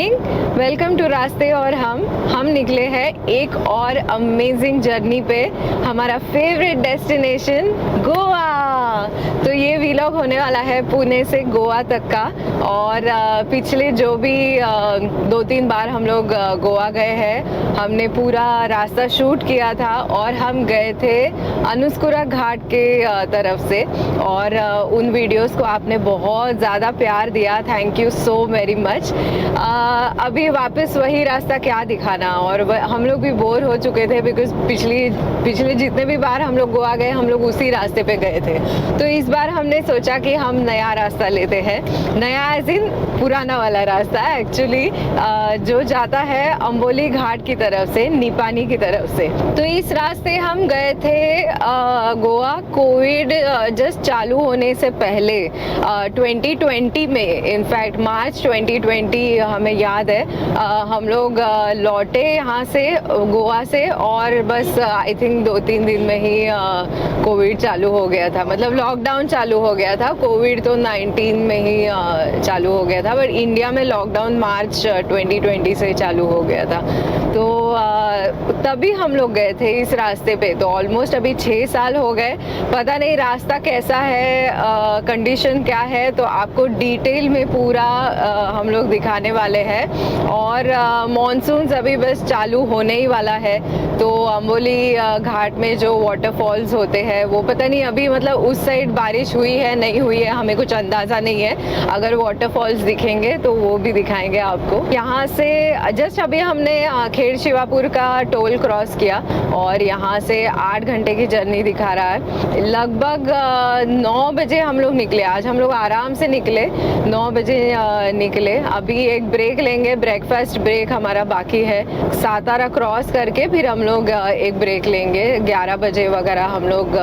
Morning, welcome to रास्ते और हम निकले हैं एक और अमेजिंग जर्नी पे, हमारा फेवरेट डेस्टिनेशन गोवा। तो ये व्लॉग होने वाला है पुणे से गोवा तक का। और पिछले जो भी 2-3 बार हम लोग गोवा गए हैं, हमने पूरा रास्ता शूट किया था और हम गए थे अनुस्कुरा घाट के तरफ से। और उन वीडियोस को आपने बहुत ज़्यादा प्यार दिया, thank you so very much. अभी वापस वही रास्ता क्या दिखाना, और हम लोग भी बोर हो चुके थे बिकॉज पिछले जितने भी बार हम लोग गोवा गए हम लोग उसी रास्ते पे गए थे। तो इस बार हमने सोचा कि हम नया रास्ता लेते हैं, नया एज इन पुराना वाला रास्ता एक्चुअली, जो जाता है अंबोली घाट की तरफ से, निपानी की तरफ से। तो इस रास्ते हम गए थे गोवा कोविड जस्ट चालू होने से पहले 2020 में, इनफैक्ट मार्च 2020 हमें याद है। हम लोग लौटे यहाँ से गोवा से और बस आई थिंक 2-3 दिन में ही कोविड चालू हो गया था, मतलब लॉकडाउन चालू हो गया था। कोविड तो 19 में ही चालू हो गया था, बट इंडिया में लॉकडाउन मार्च 2020 से चालू हो गया था। तो तभी हम लोग गए थे इस रास्ते पे। तो ऑलमोस्ट अभी 6 साल हो गए, पता नहीं रास्ता कैसा है, कंडीशन क्या है, तो आपको डिटेल में पूरा हम लोग दिखाने वाले हैं। और मॉनसून अभी बस चालू होने ही वाला है, तो अंबोली घाट में जो वाटरफॉल्स होते हैं वो पता नहीं अभी मतलब उस साइड बारिश हुई है नहीं हुई है, हमें कुछ अंदाज़ा नहीं है। अगर वाटरफॉल्स दिखेंगे तो वो भी दिखाएंगे आपको। यहाँ से जस्ट अभी हमने खेड़ शिवापुर का टोल क्रॉस किया और यहाँ से 8 घंटे की जर्नी दिखा रहा है। लगभग 9 बजे हम लोग निकले, आज हम लोग आराम से निकले, 9 बजे निकले। अभी एक ब्रेक लेंगे, ब्रेकफास्ट ब्रेक हमारा बाकी है। सातारा क्रॉस करके फिर हम लोग एक ब्रेक लेंगे, 11 बजे वगैरह हम लोग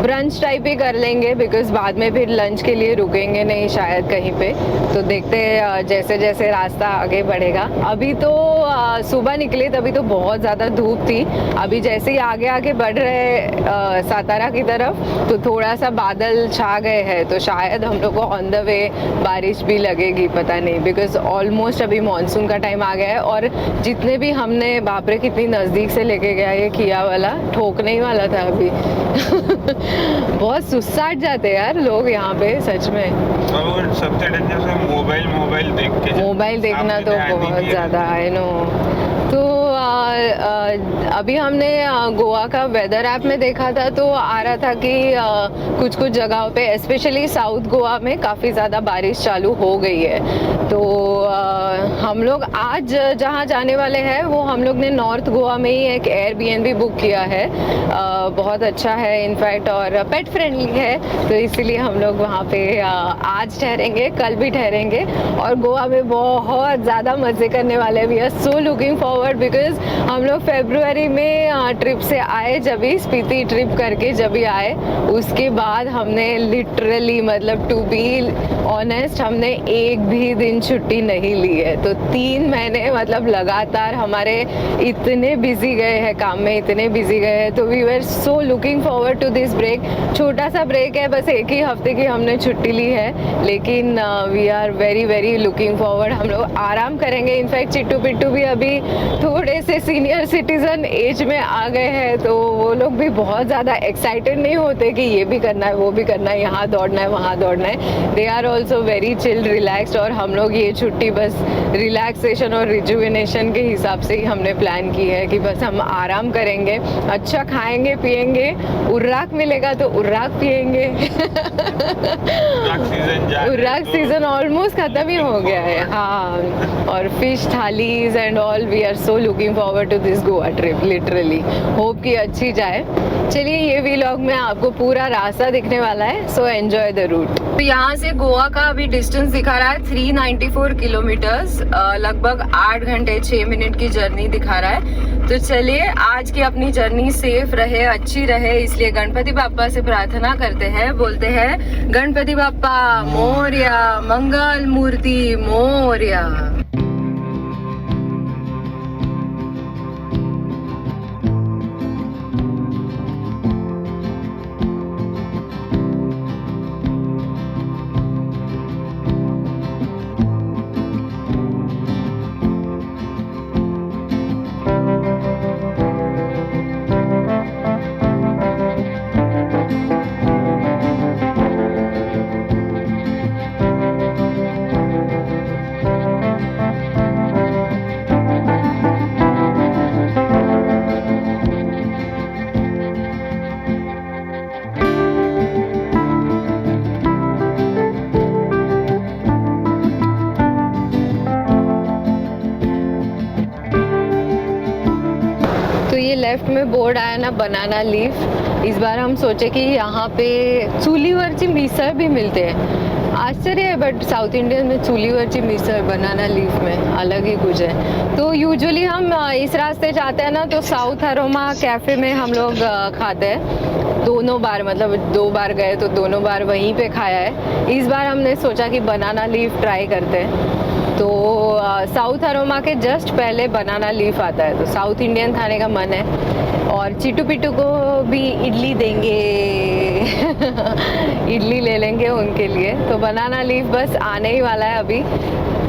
ब्रंच टाइप ही कर लेंगे, बिकॉज बाद में फिर लंच के लिए रुकेंगे नहीं शायद कहीं पे। तो देखते हैं जैसे जैसे रास्ता आगे बढ़ेगा। अभी तो सुबह निकले तभी तो बहुत ज़्यादा धूप थी, अभी जैसे ही आगे आगे बढ़ रहे सातारा की तरफ तो थोड़ा सा बादल छा गए हैं, तो शायद हम लोग को ऑन द वे बारिश भी लगेगी, पता नहीं, बिकॉज ऑलमोस्ट अभी मानसून का टाइम आ गया है। और जितने भी हमने, बाप रे कितनी नज़दीक से लेके गया ये किया वाला, ठोकने ही वाला था अभी। बहुत सुस्ताट जाते हैं यार लोग यहाँ पे सच में। और सबसे डेंजर से मोबाइल देख के, मोबाइल देखना तो बहुत ज़्यादा, आई नो। तो अभी हमने गोवा का वेदर ऐप में देखा था तो आ रहा था कि कुछ कुछ जगहों पे स्पेशली साउथ गोवा में काफ़ी ज़्यादा बारिश चालू हो गई है। तो हम लोग आज जहाँ जाने वाले हैं वो हम लोग ने नॉर्थ गोवा में ही एक एयरबीएनबी बुक किया है, बहुत अच्छा है इनफैक्ट और पेट फ्रेंडली है, तो इसीलिए हम लोग वहाँ पे आज ठहरेंगे, कल भी ठहरेंगे। और गोवा में बहुत ज़्यादा मज़े करने वाले, we are so looking forward, because हम लोग फरवरी में ट्रिप से आए, जब भी स्पीति ट्रिप करके जब भी आए, उसके बाद हमने लिटरली मतलब टू बी ऑनेस्ट हमने एक भी दिन छुट्टी नहीं ली है। तो 3 महीने मतलब लगातार हमारे इतने बिजी गए हैं काम में, इतने बिजी गए हैं, तो we were so looking forward to this break. छोटा सा ब्रेक है, बस 1 ही हफ्ते की हमने छुट्टी ली है, लेकिन we are very very looking forward. हम लोग आराम करेंगे, इनफैक्ट चिट्टू पिट्टू भी अभी थोड़े से सीनियर सिटीजन एज में आ गए हैं, तो वो लोग भी बहुत ज़्यादा एक्साइटेड नहीं होते कि ये भी करना है वो भी करना है, यहाँ दौड़ना है वहाँ दौड़ना है। They are also very chill relaxed. और हम लोग ये छुट्टी बस रिलैक्सेशन और रिजुविनेशन के हिसाब से ही हमने प्लान की है कि बस हम आराम करेंगे, अच्छा खाएंगे पिएंगे, उर्राक मिलेगा तो उर्राक पिएंगे। उर्राक सीजन ऑलमोस्ट खत्म ही हो गया है, हाँ। और fish thalis and all, we are so looking forward to this Goa trip, literally hope कि अच्छी जाए। चलिए ये व्लॉग में आपको पूरा रास्ता दिखने वाला है, सो एंजॉय द रूट। तो यहाँ से गोवा का अभी डिस्टेंस दिखा रहा है 394 किलोमीटर्स, लगभग 8 घंटे 6 मिनट की जर्नी दिखा रहा है। तो चलिए आज की अपनी जर्नी सेफ रहे, अच्छी रहे, इसलिए गणपति बाप्पा से प्रार्थना करते हैं, बोलते हैं गणपति बाप्पा मोरया, मंगल मूर्ति मोरया। तो ये लेफ्ट में बोर्ड आया ना बनाना लीफ। इस बार हम सोचे कि यहाँ पे चूलीवरची मिसळ भी मिलते हैं। आश्चर्य है, बट साउथ इंडियन में चूलीवरची मिसळ बनाना लीफ में अलग ही कुछ है। तो यूजुअली हम इस रास्ते जाते हैं ना तो साउथ अरोमा कैफ़े में हम लोग खाते हैं। दोनों बार, मतलब 2 बार गए तो दोनों बार वहीं पे खाया है। इस बार हमने सोचा कि बनाना लीफ ट्राई करते हैं। तो साउथ अरोमा के जस्ट पहले बनाना लीफ आता है, तो साउथ इंडियन खाने का मन है। और चिट्टू पिट्टू को भी इडली देंगे इडली ले लेंगे उनके लिए। तो बनाना लीफ बस आने ही वाला है अभी।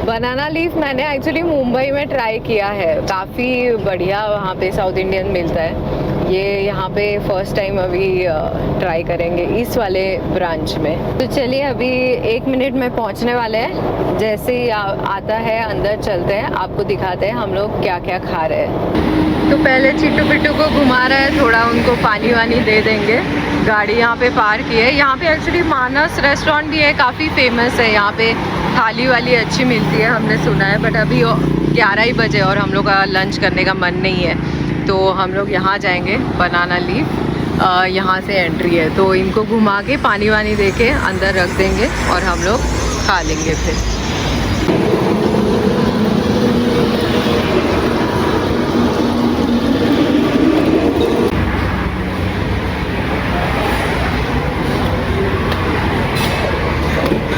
बनाना लीफ मैंने एक्चुअली मुंबई में ट्राई किया है, काफ़ी बढ़िया वहाँ पे साउथ इंडियन मिलता है। ये यहाँ पे फर्स्ट टाइम अभी ट्राई करेंगे इस वाले ब्रांच में। तो चलिए अभी 1 मिनट में पहुँचने वाले हैं। जैसे ही आता है अंदर चलते हैं, आपको दिखाते हैं हम लोग क्या क्या खा रहे हैं। तो पहले चिट्टू पिट्टू को घुमा रहा है, थोड़ा उनको पानी वानी दे देंगे। गाड़ी यहाँ पे पार्क की है। यहाँ पे एक्चुअली मानस रेस्टोरेंट भी है, काफ़ी फेमस है। यहाँ पे थाली वाली अच्छी मिलती है, हमने सुना है। बट अभी 11 ही बजे और हम लोग का लंच करने का मन नहीं है, तो हम लोग यहाँ जाएंगे बनाना लीफ। यहाँ से एंट्री है, तो इनको घुमा के पानी वानी दे के अंदर रख देंगे और हम लोग खा लेंगे फिर।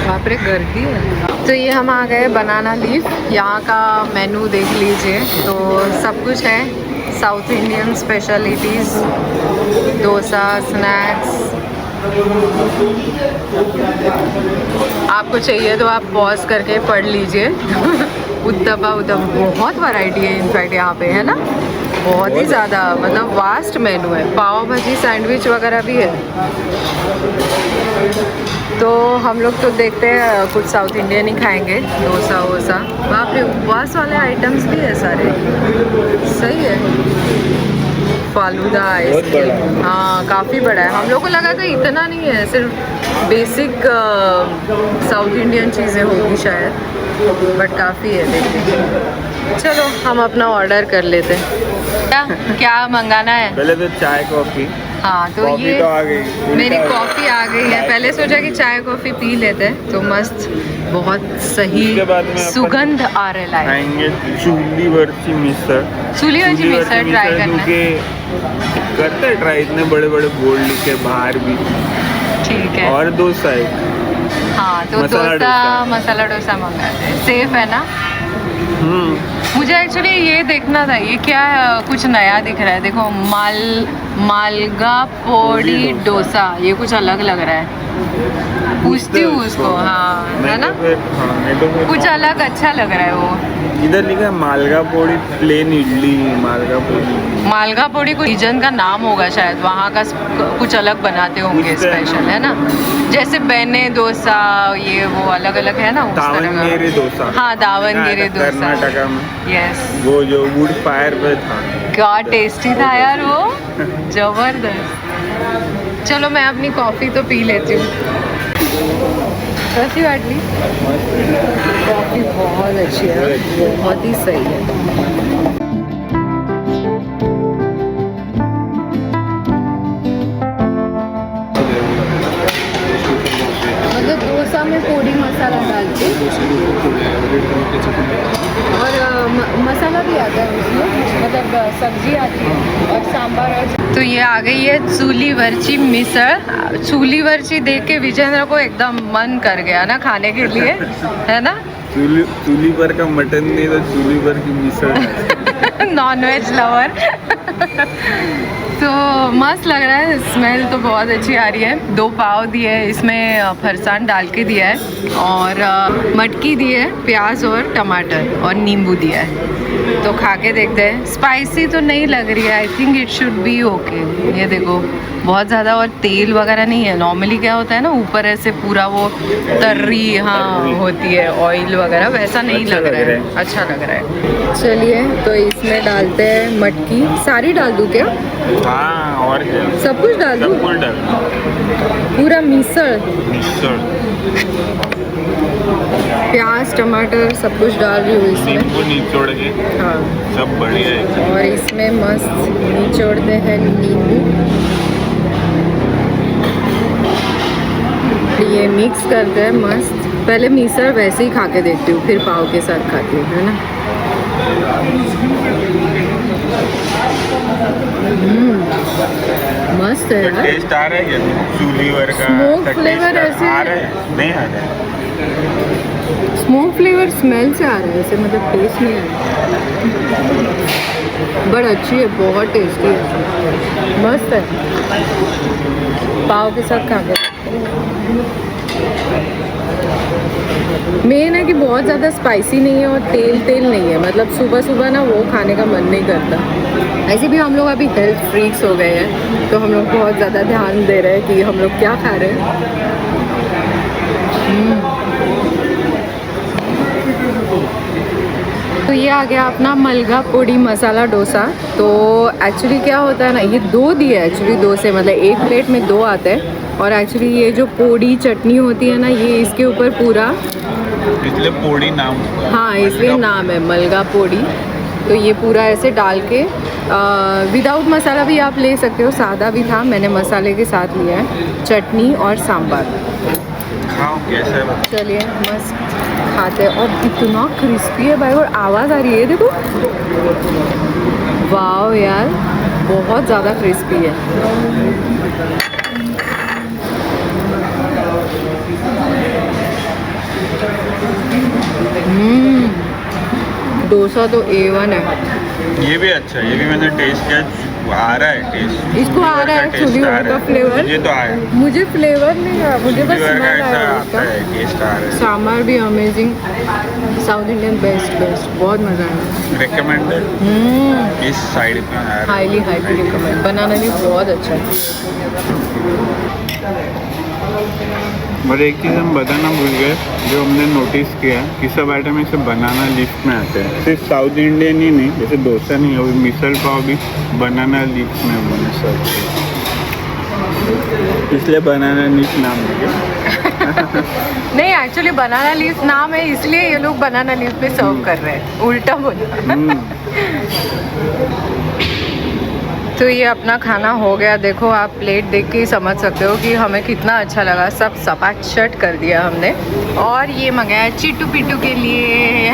बाप रे, गर्दी है। तो ये हम आ गए बनाना लीफ। यहाँ का मेनू देख लीजिए, तो सब कुछ है। South Indian specialities, dosa, snacks. आपको चाहिए तो आप पॉज करके पढ़ लीजिए। उत्तपा बहुत वैरायटी है इनफैक्ट यहाँ पे, है ना? बहुत ही ज़्यादा, मतलब वास्ट मेनू है। पाव भाजी, सैंडविच वगैरह भी है। तो हम लोग तो देखते हैं कुछ साउथ इंडियन ही खाएंगे, डोसा वोसा। बाप रे, उपवास वाले आइटम्स भी है सारे, सही है। फालूदा, आइसक्रीम, हाँ काफ़ी बड़ा है। हम लोग को लगा कि इतना नहीं है, सिर्फ बेसिक साउथ इंडियन चीज़ें होगी शायद, बट काफ़ी है। देखिए, चलो हम अपना ऑर्डर कर लेते हैं। क्या मंगाना है? पहले तो चाय कॉफी। हाँ, तो ये तो आ गई, मेरी कॉफ़ी आ गई है। पहले सोचा कि चाय कॉफ़ी पी लेते हैं, तो मस्त बहुत सही सुगंध आ रहा है। खाएंगे चूलीवरची मिसळ। चूलीवरची मिसळ ट्राई करना है। करते हैं ट्राई, इतने बड़े बड़े बोर्ड लिखे बाहर भी। ठीक है। और डोसा है। हाँ, तो मसाला डोसा मंगाते हैं। सेफ है ना? मुझे एक्चुअली ये देखना था, ये क्या है, कुछ नया दिख रहा है। देखो, मालगा पोड़ी डोसा, ये कुछ अलग लग रहा है। पूछती हूँ उसको, हाँ है ना? कुछ अलग अच्छा लग रहा है वो। इधर लिखा है मालगा पोड़ी प्लेन इडली। मालगा पोड़ी कोई रीजन का नाम होगा शायद, वहाँ का कुछ अलग बनाते होंगे स्पेशल, है ना? जैसे बेने डोसा, ये वो अलग अलग है ना उस तरह का। दावनगेरे डोसा। हाँ, दावनगेरे डोसा, कर्नाटका में। यस, वो जो वुड फायर पे था, क्या टेस्टी था यार वो, जबरदस्त। चलो मैं अपनी कॉफ़ी तो पी लेती हूँ। कैसी वाटली? कॉफ़ी बहुत अच्छी है, बहुत ही सही है। मतलब डोसा में पोड़ी मसाला डाल के और मसाला भी आता है उसमें, मतलब सब्जी आती है और सांभर। और तो ये आ गई है चूलीवरची मिसळ। चूलीवरची देख के विजेंद्र को एकदम मन कर गया ना खाने के लिए, है ना? चूली पर का मटन नहीं तो चूली पर की मिसळ। Nonveg lover. तो मस्त लग रहा है, स्मेल तो बहुत अच्छी आ रही है। 2 पाव दिए है, इसमें फरसान डाल के दिया है और मटकी दी है, प्याज और टमाटर और नींबू दिया है। तो खा के देखते हैं। स्पाइसी तो नहीं लग रही है, I think it should be okay. ये देखो, बहुत ज़्यादा और तेल वगैरह नहीं है। नॉर्मली क्या होता है ना, ऊपर ऐसे पूरा वो तर्री, हाँ होती है, ऑयल वगैरह, वैसा नहीं लग रहा है। अच्छा लग रहा है। चलिए, तो इसमें डालते हैं मटकी। सारी डाल दूँ क्या? हाँ, और क्या? सब कुछ डाल दूँ? सब कुछ डाल। पूरा मिसळ। प्याज टमाटर सब कुछ डाल रही हूँ इसमें। नींबू निचोड़ के हाँ, सब बढ़िया है। और इसमें मस्त निचोड़ते हैं नींबू। ये मिक्स करते हैं मस्त। पहले मिसळ वैसे ही खा के देखती हूँ, फिर पाव के साथ खाती हूँ, है ना। मस्त है यार। टेस्ट आ रहा है क्या चूली वर का? स्मोक फ्लेवर ऐसे आ रहा है? नहीं आ रहा है। स्मोक फ्लेवर स्मेल से आ रहा है ऐसे, मतलब टेस्ट नहीं आ रहा। बट अच्छी है, बहुत टेस्टी है, मस्त है। पाव के साथ खा के मेन है कि बहुत ज़्यादा स्पाइसी नहीं है और तेल नहीं है, मतलब सुबह सुबह ना वो खाने का मन नहीं करता। ऐसे भी हम लोग अभी हेल्थ फ्रीक्स हो गए हैं, तो हम लोग बहुत ज़्यादा ध्यान दे रहे हैं कि हम लोग क्या खा रहे हैं। तो ये आ गया अपना मलगा पोड़ी मसाला डोसा। तो एक्चुअली क्या होता है ना, ये 2 दिए एक्चुअली, 2 से मतलब एक प्लेट में 2 आते हैं। और एक्चुअली ये जो पोड़ी चटनी होती है ना, ये इसके ऊपर पूरा, इसलिए पोड़ी नाम। हाँ इसलिए नाम है मलगा पोड़ी। तो ये पूरा ऐसे डाल के विदाउट मसाला भी आप ले सकते हो, सादा भी था, मैंने मसाले के साथ लिया है। चटनी और सांभर। खाओ कैसा है? चलिए मस्त खाते हैं। और इतना क्रिस्पी है भाई, और आवाज़ आ रही है देखो, वाह यार बहुत ज़्यादा क्रिस्पी है। डोसा तो A1 है। ये भी अच्छा है, ये भी मैंने टेस्ट किया, आ रहा है टेस्ट। इसको आ रहा है चूली का फ्लेवर। ये तो आया, मुझे फ्लेवर नहीं आया, मुझे बस स्मेल आया उसका। टेस्ट आ रहा है। सांभर भी अमेजिंग, साउथ इंडियन बेस्ट, बहुत मज़ा आया। रिकमेंडेड इस साइड पे है, हाईली रिकमेंड। बनाना भी बहुत अच्छा है। और एक चीज़ हम बताना भूल गए, जो हमने नोटिस किया कि सब आइटम ऐसे बनाना लीफ में आते हैं। सिर्फ साउथ इंडियन ही नहीं, जैसे डोसा नहीं है, वो मिसल पाव भी बनाना लीफ में बने सब, इसलिए बनाना लीफ नाम है। नहीं एक्चुअली बनाना लीफ नाम है, इसलिए ये लोग बनाना लीफ पे सर्व कर रहे हैं, उल्टा बोला। तो ये अपना खाना हो गया। देखो आप प्लेट देख के ही समझ सकते हो कि हमें कितना अच्छा लगा। सब सपाट शट कर दिया हमने। और ये मंगाया चिट्टू पिट्टू के लिए।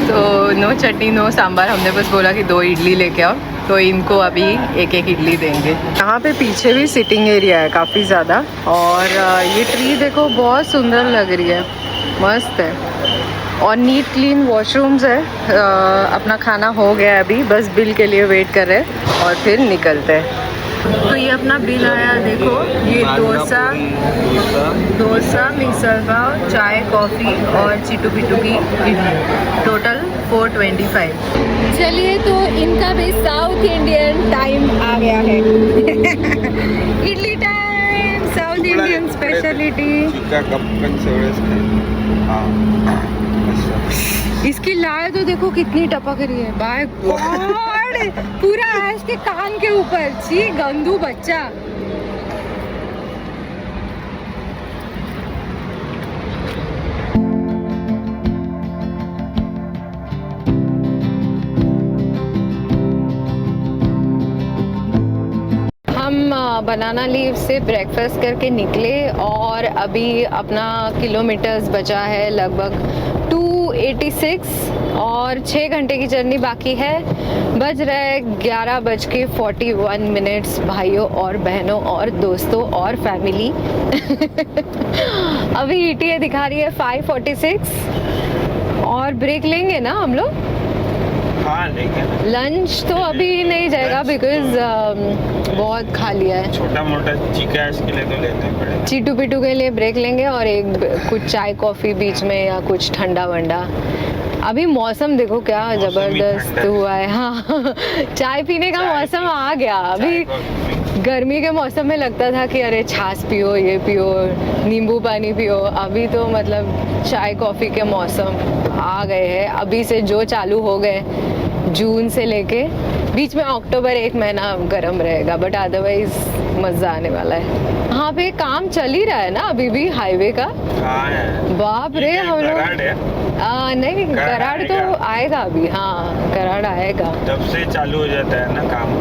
तो नो चटनी नो सांभर, हमने बस बोला कि 2 इडली लेके आओ, तो इनको अभी एक इडली देंगे। यहाँ पे पीछे भी सिटिंग एरिया है काफ़ी ज़्यादा। और ये ट्री देखो बहुत सुंदर लग रही है, मस्त है। और नीट क्लीन वॉशरूम्स है। अपना खाना हो गया है, अभी बस बिल के लिए वेट कर रहे हैं और फिर निकलते हैं। तो ये अपना बिल आया, देखो ये डोसा मिसल पाव, चाय कॉफ़ी और चिट्टू पिट्टू की इडली, टोटल 425। चलिए तो इनका भी साउथ इंडियन टाइम आ गया है। Idli time, south Indian speciality. इसकी लाए तो देखो कितनी टपक रही है, बाय गॉड पूरा ऐश के कान के ऊपर। छी गंदू बच्चा। बनाना लीव से ब्रेकफास्ट करके निकले और अभी अपना किलोमीटर्स बचा है लगभग 286 और 6 घंटे की जर्नी बाकी है। बज रहे 11:41 भाइयों और बहनों और दोस्तों और फैमिली। अभी ETA दिखा रही है 5:46 और ब्रेक लेंगे ना हम लोग। हाँ लेंगे। लंच तो अभी नहीं जाएगा बिकॉज बहुत खा लिया है। छोटा मोटा चिकैश के लिए तो लेते पड़ेगा। चिट्टू पिट्टू के लिए ब्रेक लेंगे और एक कुछ चाय कॉफ़ी बीच में या कुछ ठंडा वंडा। अभी मौसम देखो क्या ज़बरदस्त हुआ है। हाँ चाय पीने का मौसम आ गया। अभी गर्मी के मौसम में लगता था कि अरे छाछ पियो, ये पियो, नींबू पानी पियो। अभी तो मतलब चाय कॉफ़ी के मौसम आ गए हैं। अभी से जो चालू हो गए जून से लेके बीच में अक्टूबर एक महीना गर्म रहेगा, बट अदरवाइज मजा आने वाला है। यहाँ पे काम चल ही रहा है ना अभी भी हाईवे का। हाँ है। बाप रे, हम लोग नहीं कराड़ तो आएगा अभी। हाँ कराड़ आएगा, जब से चालू हो जाता है ना काम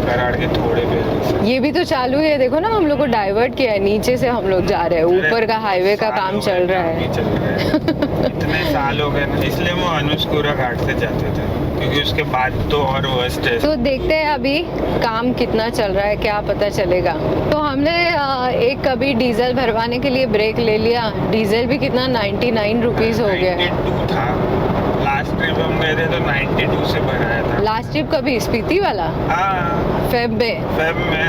कराड़ के थोड़े पहले से। ये भी तो चालू है, देखो ना हम लोग को डाइवर्ट किया है, नीचे से हम लोग जा रहे हैं, ऊपर का हाईवे का काम चल रहा है। इतने साल हो गए ना, इसलिए वो अनुस्कूरा घाट से जाते थे, क्योंकि उसके बाद तो और वर्स्ट है। तो देखते हैं अभी काम कितना चल रहा है, क्या पता चलेगा। तो हमने एक कभी डीजल भरवाने के लिए ब्रेक ले लिया, डीजल भी कितना 99 रुपीज हो गया है। 92 था लास्ट ट्रिप हम गए थे, तो 92 से भराया था। लास्ट ट्रिप कभी स्पीति वाला? हाँ फेब में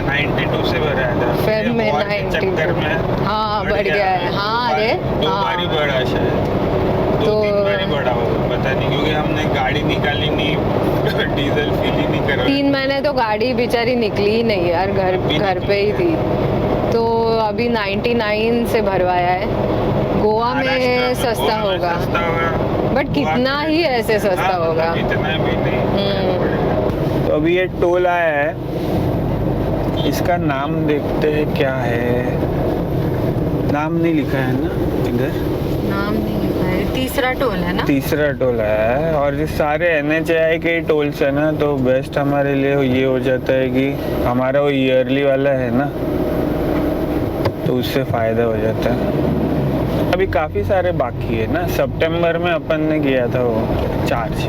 92 से भराया था। फेब में 92 चक्कर में हाँ बढ़ गया है। हाँ अरे दो बारी बढ़ा शायद, तो 2-3 बारी बढ़ा होगा पता नहीं, क्योंकि हमने गाड़ी निकाली नहीं, डीजल फिल ही नहीं करा। 3 महीने तो गाड़ी बेचारी निकली ही नहीं यार, घर पे ही थी। तो अभी 99 से भरवाया है। गोवा में सस्ता होगा, बट कितना ही ऐसे सस्ता होगा, इतना भी नहीं। तो अभी ये टोल आया है, इसका नाम देखते हैं क्या है। नाम नहीं लिखा है ना इधर, नाम नहीं लिखा है। तीसरा टोल है ना? तीसरा टोल है। और ये सारे NHAI के टोल्स है ना, तो बेस्ट हमारे लिए ये हो जाता है कि हमारा वो ईयरली वाला है ना, तो उससे फायदा हो जाता है। अभी काफी सारे बाकी है ना, सितंबर में अपन ने किया था वो चार्ज।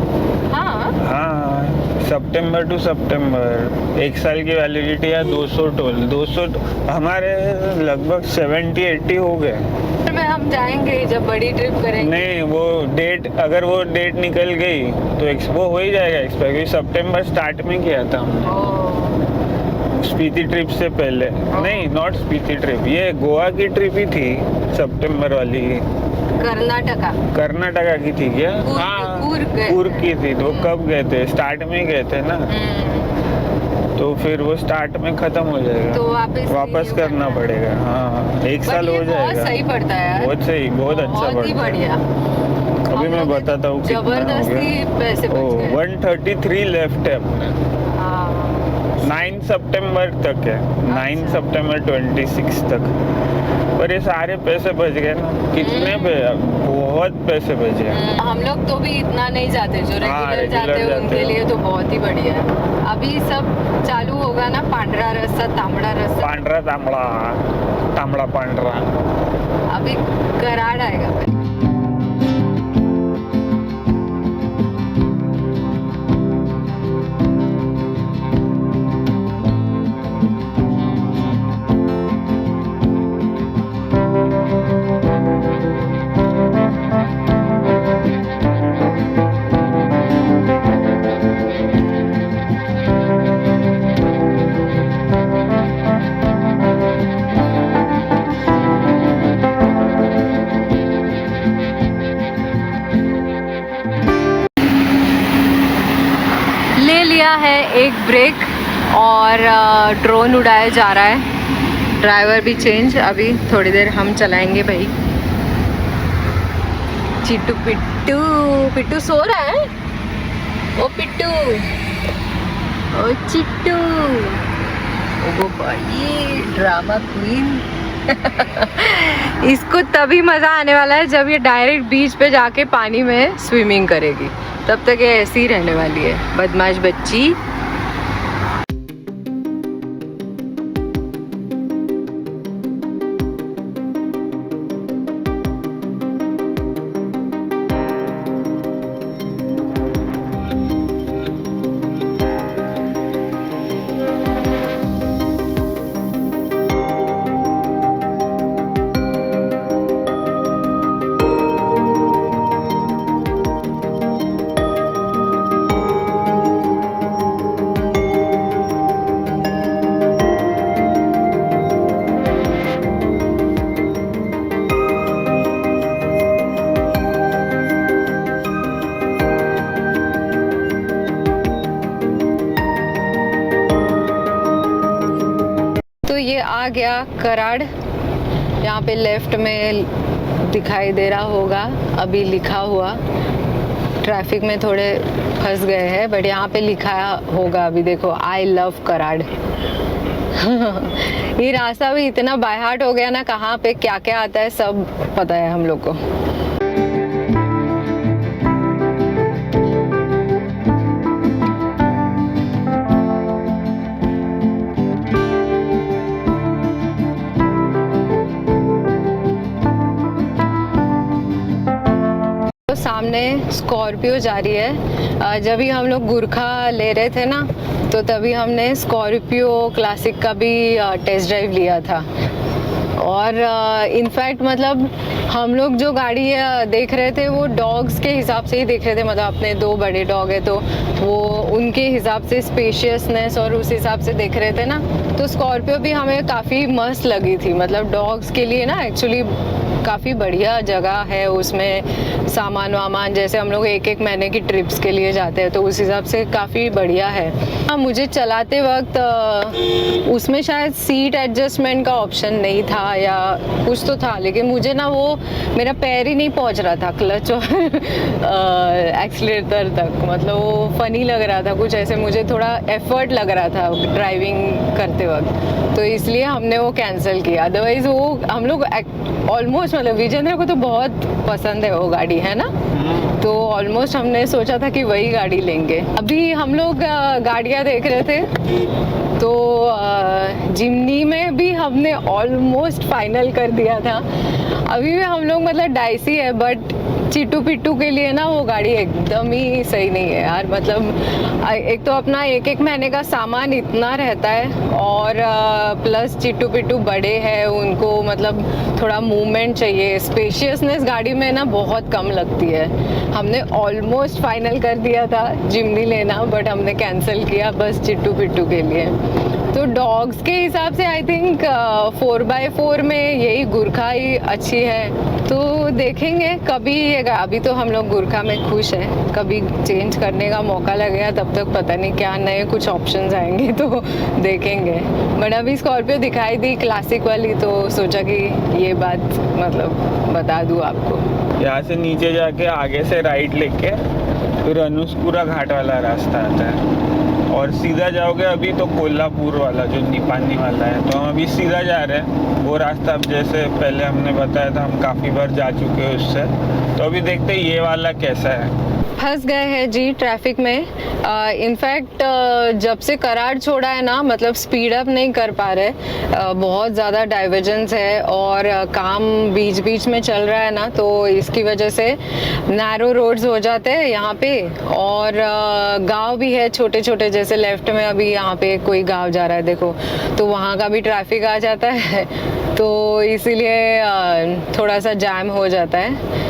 हाँ सितंबर टू सितंबर 1 साल की वैलिडिटी है। 200 टोल, 200 हमारे लगभग 70-80 हो गए। में हम जाएंगे जब बड़ी ट्रिप करेंगे। नहीं वो डेट, अगर वो डेट निकल गई तो वो हो ही जाएगा एक्सपायर, क्योंकि सितंबर स्टार्ट में किया था हमने स्पीति ट्रिप से पहले। नहीं नॉट स्पीति ट्रिप, ये गोवा की ट्रिप ही थी सितंबर वाली। कर्नाटका की थी क्या? हाँ कूर्ग की थी। तो कब गए थे? स्टार्ट में ही गए थे ना, तो फिर वो स्टार्ट में खत्म हो जाएगा, तो वापस करना पड़ेगा। हाँ 1 साल हो जाएगा। बहुत सही पड़ता है, बहुत सही, बहुत अच्छा पड़ता है। अभी मैं बताता हूँ जबरदस्ती पैसे बच गए। 133 लेफ्ट है अपने। 9 सितंबर तक है, 9 सितंबर 26 तक। पर ये सारे पैसे बच गए ना, कितने पे? बहुत पैसे बच गए। हम लोग तो भी इतना नहीं जाते, जो रेगुलर जाते हैं उनके लिए तो बहुत ही बढ़िया है। अभी सब चालू होगा ना, पांडरा रस्सा, तांबड़ा रस्सा, तांबड़ा पांडरा। अभी कराड़ आएगा। है एक ब्रेक और ड्रोन उड़ाया जा रहा है, ड्राइवर भी चेंज। अभी थोड़ी देर हम चलाएंगे भाई। चिट्टू पिट्टू, पिट्टू सो रहा है। ओ पिट्टू, ओ चिट्टू, ओ भाई ड्रामा क्वीन। इसको तभी मज़ा आने वाला है जब ये डायरेक्ट बीच पे जाके पानी में स्विमिंग करेगी, तब तक ये ऐसी ही रहने वाली है बदमाश बच्ची। ये आ गया कराड़। यहाँ पे लेफ्ट में दिखाई दे रहा होगा अभी लिखा हुआ, ट्रैफिक में थोड़े फंस गए हैं, बट यहाँ पे लिखा होगा अभी देखो, आई लव कराड़। ये रास्ता भी इतना बाय हार्ट हो गया ना, कहाँ पे क्या क्या आता है सब पता है हम लोग को। सामने स्कॉर्पियो जा रही है। जब भी हम लोग गुरखा ले रहे थे ना, तो तभी हमने स्कॉर्पियो क्लासिक का भी टेस्ट ड्राइव लिया था। और इनफैक्ट मतलब हम लोग जो गाड़ी देख रहे थे वो डॉग्स के हिसाब से ही देख रहे थे, मतलब अपने 2 बड़े डॉग है तो वो उनके हिसाब से स्पेशियसनेस और उस हिसाब से देख रहे थे ना। तो स्कॉर्पियो भी हमें काफ़ी मस्त लगी थी, मतलब डॉग्स के लिए ना एक्चुअली काफ़ी बढ़िया जगह है, उसमें सामान वामान जैसे हम लोग 1-1 महीने की ट्रिप्स के लिए जाते हैं तो उस हिसाब से काफ़ी बढ़िया है। हाँ, मुझे चलाते वक्त उसमें शायद सीट एडजस्टमेंट का ऑप्शन नहीं था या कुछ तो था, लेकिन मुझे ना वो मेरा पैर ही नहीं पहुंच रहा था क्लच और एक्सीलरेटर तक, मतलब वो फनी लग रहा था कुछ ऐसे, मुझे थोड़ा एफर्ट लग रहा था ड्राइविंग करते वक्त, तो इसलिए हमने वो कैंसिल किया। अदरवाइज वो हम लोग ऑलमोस्ट, मतलब विजेंद्र को तो बहुत पसंद है वो गाड़ी, है ना, तो ऑलमोस्ट हमने सोचा था कि वही गाड़ी लेंगे। अभी हम लोग गाड़ियाँ देख रहे थे तो जिमनी में भी हमने ऑलमोस्ट फाइनल कर दिया था। अभी भी हम लोग मतलब डाइसी है, बट चिट्टू पिट्टू के लिए ना वो गाड़ी एकदम ही सही नहीं है यार। मतलब एक तो अपना 1-1 महीने का सामान इतना रहता है और प्लस चिट्टू पिट्टू बड़े हैं, उनको मतलब थोड़ा मूवमेंट चाहिए, स्पेशियसनेस गाड़ी में ना बहुत कम लगती है। हमने ऑलमोस्ट फाइनल कर दिया था जिमनी लेना, बट हमने कैंसिल किया बस चिट्टू पिट्टू के लिए। तो डॉग्स के हिसाब से आई थिंक 4x4 में यही गुरखा ही अच्छी है, तो देखेंगे कभी ये। अभी तो हम लोग गुरखा में खुश हैं, कभी चेंज करने का मौका लगेगा तब तक पता नहीं क्या नए कुछ ऑप्शंस आएंगे तो देखेंगे। बट अभी स्कॉर्पियो दिखाई दी क्लासिक वाली, तो सोचा कि ये बात मतलब बता दूँ आपको। यहाँ से नीचे जाके आगे से राइट लेके फिर अनुस्पुरा घाट वाला रास्ता आता है और सीधा जाओगे अभी तो कोल्हापुर वाला जो निपानी वाला है, तो हम अभी सीधा जा रहे हैं। वो रास्ता अब जैसे पहले हमने बताया था हम काफ़ी बार जा चुके हैं उससे, तो अभी देखते हैं ये वाला कैसा है। फंस गए हैं जी ट्रैफिक में। इनफैक्ट जब से कराड़ छोड़ा है ना, मतलब स्पीड अप नहीं कर पा रहे, बहुत ज़्यादा डाइवर्जेंस है और काम बीच बीच में चल रहा है ना, तो इसकी वजह से नैरो रोड्स हो जाते हैं यहाँ पे। और गांव भी है छोटे छोटे, जैसे लेफ्ट में अभी यहाँ पे कोई गांव जा रहा है देखो, तो वहाँ का भी ट्रैफिक आ जाता है, तो इसीलिए थोड़ा सा जैम हो जाता है।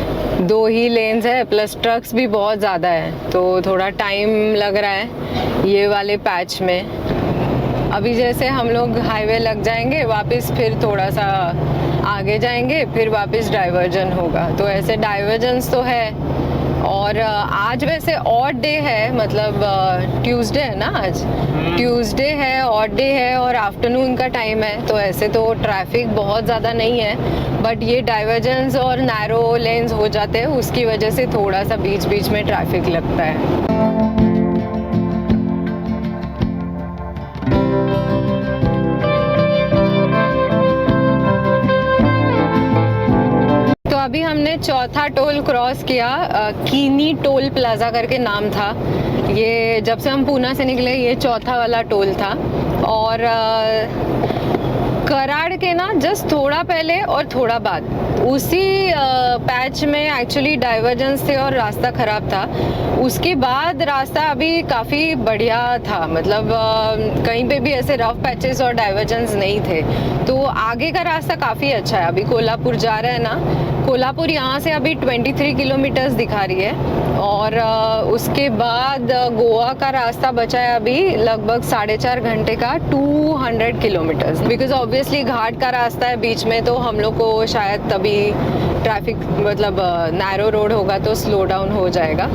2 ही लेन्स है, प्लस ट्रक्स भी बहुत ज़्यादा है, तो थोड़ा टाइम लग रहा है ये वाले पैच में। अभी जैसे हम लोग हाईवे लग जाएंगे वापस, फिर थोड़ा सा आगे जाएंगे, फिर वापस डाइवर्जन होगा, तो ऐसे डाइवर्जन्स तो है। और आज वैसे ऑड डे है, मतलब ट्यूसडे है ना, आज ट्यूसडे है, ऑड डे है और आफ्टरनून का टाइम है, तो ऐसे तो ट्रैफिक बहुत ज़्यादा नहीं है, बट ये डाइवर्जेंस और नैरो लेन्स हो जाते हैं, उसकी वजह से थोड़ा सा बीच बीच में ट्रैफिक लगता है। अभी हमने चौथा टोल क्रॉस किया, कीनी टोल प्लाजा करके नाम था ये। जब से हम पूना से निकले ये चौथा वाला टोल था। और कराड़ के ना जस्ट थोड़ा पहले और थोड़ा बाद उसी पैच में एक्चुअली डाइवर्जेंस थे और रास्ता ख़राब था। उसके बाद रास्ता अभी काफ़ी बढ़िया था, मतलब कहीं पे भी ऐसे रफ पैचेस और डाइवर्जेंस नहीं थे, तो आगे का रास्ता काफ़ी अच्छा है। अभी कोल्हापुर जा रहे हैं ना, कोल्हापुर यहाँ से अभी 23 किलोमीटर्स दिखा रही है और उसके बाद गोवा का रास्ता बचा है अभी लगभग 4.5 घंटे का 200 किलोमीटर्स। बिकॉज ऑब्वियसली घाट का रास्ता है बीच में, तो हम लोग को शायद तभी ट्रैफिक मतलब नैरो रोड होगा तो स्लो डाउन हो जाएगा।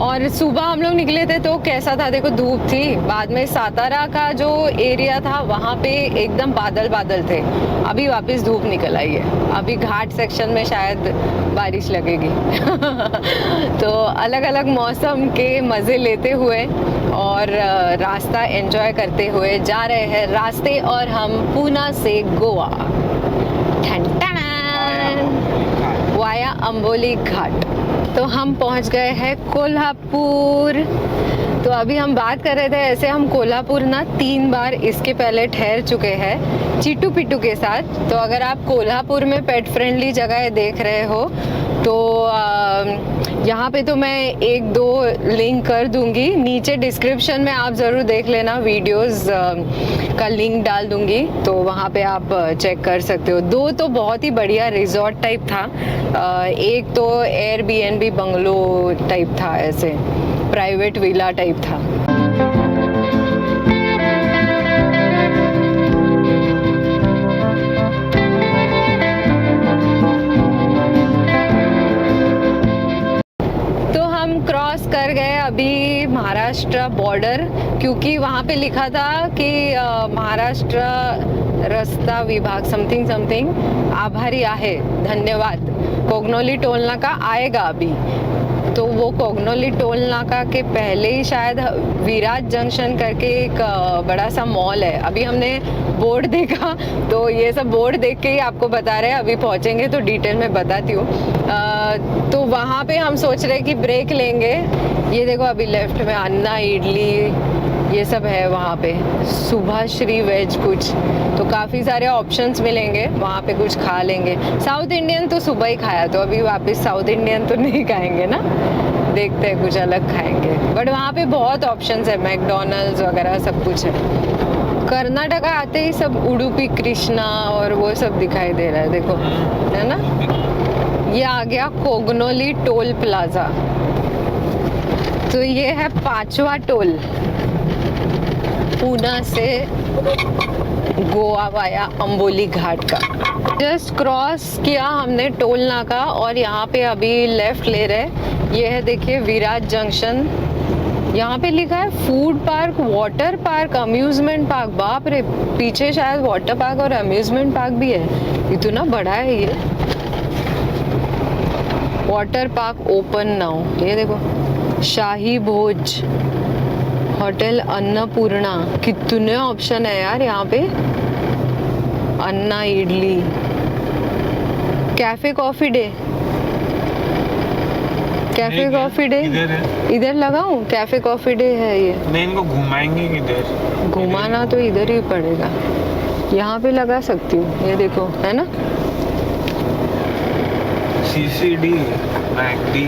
और सुबह हम लोग निकले थे तो कैसा था देखो, धूप थी। बाद में सातारा का जो एरिया था वहाँ पे एकदम बादल बादल थे। अभी वापस धूप निकल आई है। अभी घाट सेक्शन में शायद बारिश लगेगी। तो अलग अलग मौसम के मज़े लेते हुए और रास्ता एंजॉय करते हुए जा रहे हैं रास्ते और हम पूना से गोवा, वाया अंबोली घाट। तो हम पहुंच गए हैं कोल्हापुर। तो अभी हम बात कर रहे थे, ऐसे हम कोल्हापुर ना 3 बार इसके पहले ठहर चुके हैं चिट्टू पिट्टू के साथ। तो अगर आप कोल्हापुर में पेट फ्रेंडली जगह देख रहे हो तो यहाँ पे तो मैं 1-2 लिंक कर दूंगी नीचे डिस्क्रिप्शन में, आप ज़रूर देख लेना। वीडियोस का लिंक डाल दूंगी तो वहाँ पे आप चेक कर सकते हो। 2 तो बहुत ही बढ़िया रिजॉर्ट टाइप था, एक तो एयरबीएनबी बंगलो टाइप था, ऐसे प्राइवेट विला टाइप था। क्रॉस कर गए अभी महाराष्ट्र बॉर्डर, क्योंकि वहाँ पे लिखा था कि महाराष्ट्र रस्ता विभाग समथिंग आभारी आहे, धन्यवाद, कोगनोली टोल नाका आएगा अभी। तो वो कोगनोली टोल नाका के पहले ही शायद विराट जंक्शन करके एक बड़ा सा मॉल है। अभी हमने बोर्ड देखा तो ये सब बोर्ड देख के ही आपको बता रहे हैं। अभी पहुंचेंगे तो डिटेल में बताती हूँ। तो वहाँ पे हम सोच रहे कि ब्रेक लेंगे। ये देखो अभी लेफ्ट में अन्ना इडली ये सब है वहाँ पे, सुबह श्री वेज कुछ, तो काफ़ी सारे ऑप्शंस मिलेंगे वहाँ पे, कुछ खा लेंगे। साउथ इंडियन तो सुबह ही खाया, तो अभी वापस साउथ इंडियन तो नहीं खाएंगे ना, देखते हैं कुछ अलग खाएंगे। बट वहाँ पे बहुत ऑप्शंस है, मैकडोनल्ड्स वगैरह सब कुछ है। कर्नाटका आते ही सब उडुपी कृष्णा और वो सब दिखाई दे रहा है, देखो, है ना। ये आ गया कोगनोली टोल प्लाजा। तो ये है 5वां टोल पूना से गोवा वाया अंबोली घाट का। जस्ट क्रॉस किया हमने टोल नाका और यहाँ पे अभी लेफ्ट ले रहे। ये है देखिए विराट जंक्शन। यहाँ पे लिखा है food park, water park, amusement park. बाप रे, पीछे शायद वाटर पार्क और अम्यूजमेंट पार्क भी है। इतना बड़ा है ये। Water park open now. ये देखो शाही भोज, होटल अन्नपूर्णा, कितने ऑप्शन है यार यहाँ पे। Anna idli, cafe coffee day, cafe coffee day इधर लगाऊं? कैफे कॉफी डे है ये। नहीं, इनको घुमाएंगे किधर? घुमाना तो इधर ही पड़ेगा। यहाँ पे लगा सकती हूँ, ये देखो, है ना। CCD, McD.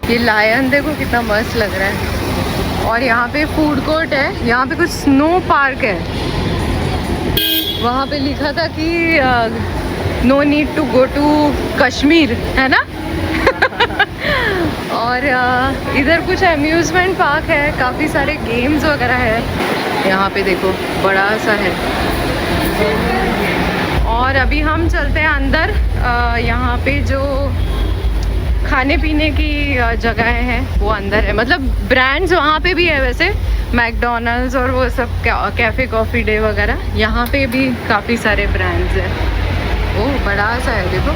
ये लायन देखो कितना मस्त लग रहा है। और यहाँ पे फूड कोर्ट है, यहाँ पे कुछ स्नो पार्क है। वहाँ पे लिखा था कि no need to go to Kashmir, है ना। और इधर कुछ अम्यूजमेंट पार्क है, काफ़ी सारे गेम्स वगैरह है। यहाँ पे देखो बड़ा सा है। और अभी हम चलते हैं अंदर। यहाँ पे जो खाने पीने की जगह है वो अंदर है, मतलब ब्रांड्स वहाँ पे भी है वैसे, मैकडोनल्ड्स और वो सब, कैफ़े कॉफ़ी डे वगैरह। यहाँ पे भी काफ़ी सारे ब्रांड्स हैं। ओह बड़ा सा है देखो,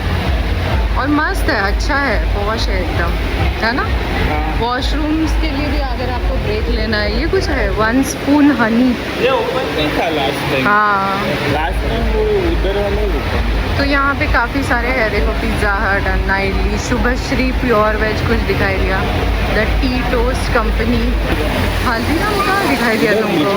और मस्त है, अच्छा है, पॉश है एकदम, है ना। वॉशरूम्स के लिए भी अगर आपको ब्रेक लेना है, ये कुछ है 1 स्पून हनी। ये ओपन नहीं था लास्ट टाइम। हाँ लास्ट टाइम वो उधर वाला ओपन। तो यहाँ पे काफ़ी सारे है, देखो पिज़्ज़ा हट, अन्ना इडली, शुभश्री प्योर वेज कुछ दिखाई दिया, the T toast company. Haldiram कहाँ दिखाई दिया तुमको?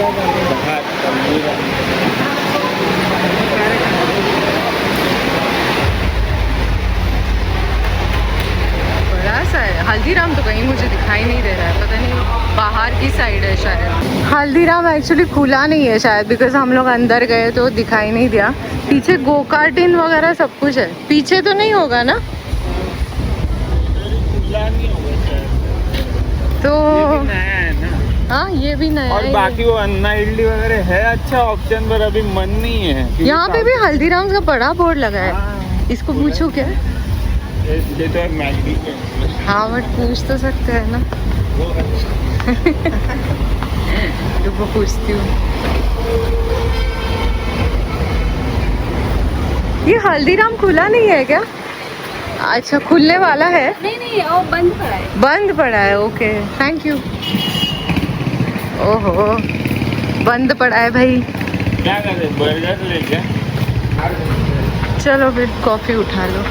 बड़ा सा है हल्दीराम, तो कहीं मुझे दिखाई नहीं दे रहा है, पता नहीं बाहर की साइड है शायद। हल्दीराम एक्चुअली खुला नहीं है शायद, बिकॉज हम लोग अंदर गए तो दिखाई नहीं दिया। पीछे गो कार्टिन वगैरह सब कुछ है, पीछे तो नहीं होगा ना। तो हाँ ये भी नया और है। बाकी वो अन्ना इडली वगैरह है अच्छा ऑप्शन, पर अभी मन नहीं है क्योंकि यहाँ पे भी हल्दीराम्स का बड़ा बोर्ड लगा है। हाँ, इसको पूछो क्या? ये तो है मैगी के। हाँ बट पूछ तो सकते हैं ना। रुको पूछती हूँ। ये हल्दीराम खुला नहीं है क्या? अच्छा खुलने वाला है। नहीं वो बंद पड़ा है। बंद पड़ा है, ओके थैंक यू। ओहो बंद पड़ा है भाई। क्या कर रहे, बर्गर ले क्या? चलो फिर कॉफी उठा लो।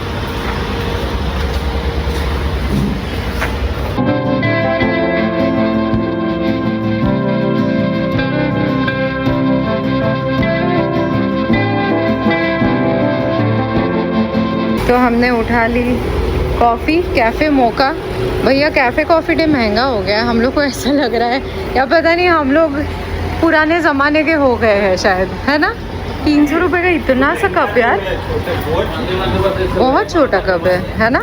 तो हमने उठा ली कॉफ़ी कैफ़े मोका। भैया कैफ़े कॉफ़ी डे महंगा हो गया है, हम लोग को ऐसा लग रहा है या पता नहीं हम लोग पुराने ज़माने के हो गए हैं शायद, है ना। 300 रुपये का इतना सा कप यार, बहुत छोटा कप है ना।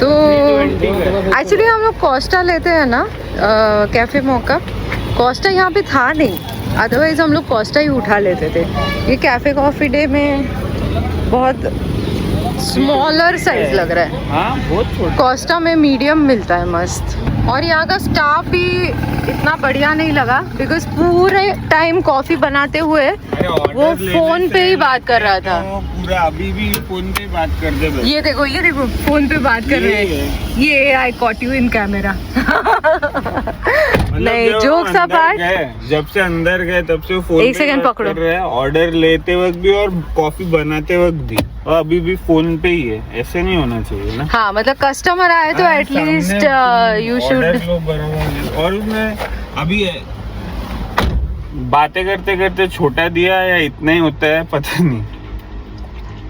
तो एक्चुअली हम लोग कोस्टा लेते हैं ना कैफ़े मोका। कोस्टा यहाँ पे था नहीं, अदरवाइज़ हम लोग कोस्टा ही उठा लेते थे। ये कैफ़े कॉफ़ी डे में बहुत स्मॉलर साइज लग रहा है। हाँ बहुत छोटा। कोस्टा में मीडियम मिलता है मस्त। और यहाँ का स्टाफ भी इतना बढ़िया नहीं लगा, बिकॉज पूरे टाइम कॉफ़ी बनाते हुए वो फ़ोन पे ही बात कर रहा था। पूरा अभी भी फोन पे बात करते थे। ये देखो फ़ोन पे बात कर रहे हैं। ये आई कॉट यू इन कैमरा। नहीं जोक्स अपार्ट, जब से अंदर गए तब से फोन एक सेकंड पकड़ो। ऑर्डर लेते वक्त भी और कॉफी बनाते वक्त भी, और अभी भी फोन पे ही है। ऐसे नहीं होना चाहिए ना। हाँ मतलब कस्टमर आए तो एटलीस्ट यू शुड। और उसमें अभी बातें करते करते छोटा दिया या इतना ही होता है पता नहीं।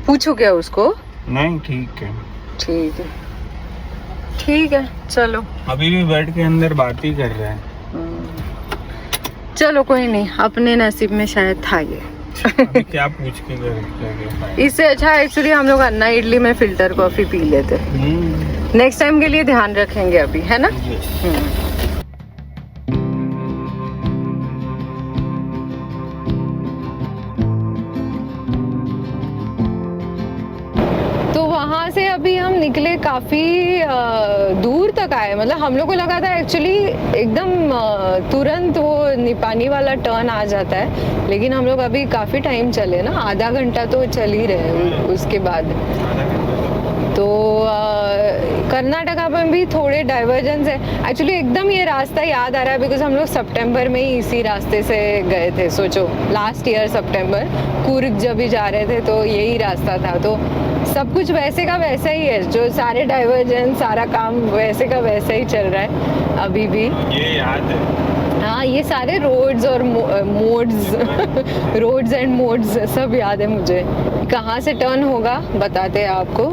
पूछो क्या उसको। नहीं ठीक है ठीक है चलो। अभी भी बेड के अंदर बात ही कर रहा है। चलो कोई नहीं, अपने नसीब में शायद था ये। अभी क्या पूछ के कर इससे अच्छा एक्चुअली हम लोग अन्ना इडली में फिल्टर कॉफी पी लेते। नेक्स्ट टाइम के लिए ध्यान रखेंगे अभी, है ना। तो वहाँ से अभी हम निकले, काफ़ी दूर तक आए। मतलब हम लोग को लगा था एक्चुअली एकदम तुरंत वो निपानी वाला टर्न आ जाता है, लेकिन हम लोग अभी काफ़ी टाइम चले ना, आधा घंटा तो चल ही रहे उसके बाद। तो कर्नाटका में भी थोड़े डाइवर्जेंस है। एक्चुअली एकदम ये रास्ता याद आ रहा है बिकॉज हम लोग सितंबर में ही इसी रास्ते से गए थे। सोचो लास्ट ईयर सितंबर कूर्ग जब भी जा रहे थे तो यही रास्ता था। तो सब कुछ वैसे का वैसा ही है, जो सारे डाइवर्जेंस सारा काम वैसे का वैसा ही चल रहा है अभी भी। ये याद है। हाँ ये सारे रोड्स और मोड्स रोड्स एंड मोड्स सब याद है मुझे। कहाँ से टर्न होगा बताते हैं आपको।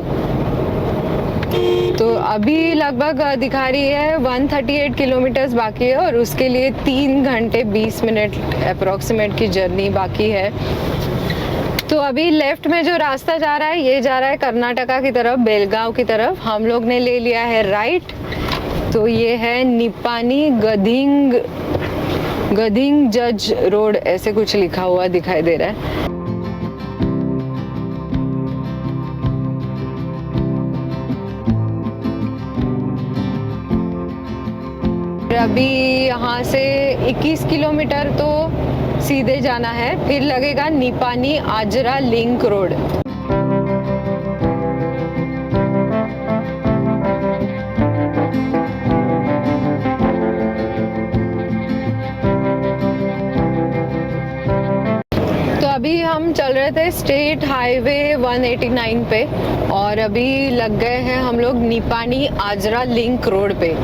तो अभी लगभग दिखा रही है 138 किलोमीटर्स बाकी है और उसके लिए 3 घंटे 20 मिनट अप्रॉक्सीमेट की जर्नी बाकी है। तो अभी लेफ्ट में जो रास्ता जा रहा है ये जा रहा है कर्नाटका की तरफ, बेलगांव की तरफ। हम लोग ने ले लिया है राइट। तो ये है निपानी गदिंग जज रोड, ऐसे कुछ लिखा हुआ दिखाई दे रहा है। अभी यहाँ से 21 किलोमीटर तो सीधे जाना है, फिर लगेगा निपानी आजरा लिंक रोड। तो अभी हम चल रहे थे स्टेट हाईवे 189 पे और अभी लग गए हैं हम लोग निपानी आजरा लिंक रोड पे।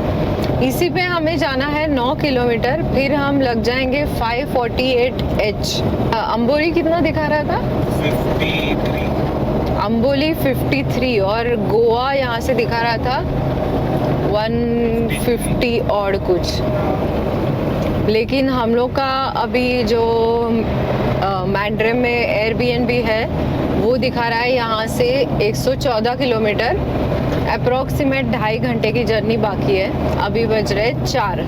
इसी पे हमें जाना है 9 किलोमीटर, फिर हम लग जाएंगे 548H। अम्बोली कितना दिखा रहा था? 53। अम्बोली 53 और गोवा यहाँ से दिखा रहा था 150 और कुछ। लेकिन हम लोग का अभी जो मैंड्रे में एयरबीएनबी है वो दिखा रहा है यहाँ से 114 किलोमीटर, अप्रॉक्सीमेट 2.5 घंटे की जर्नी बाकी है। अभी बज रहे 4।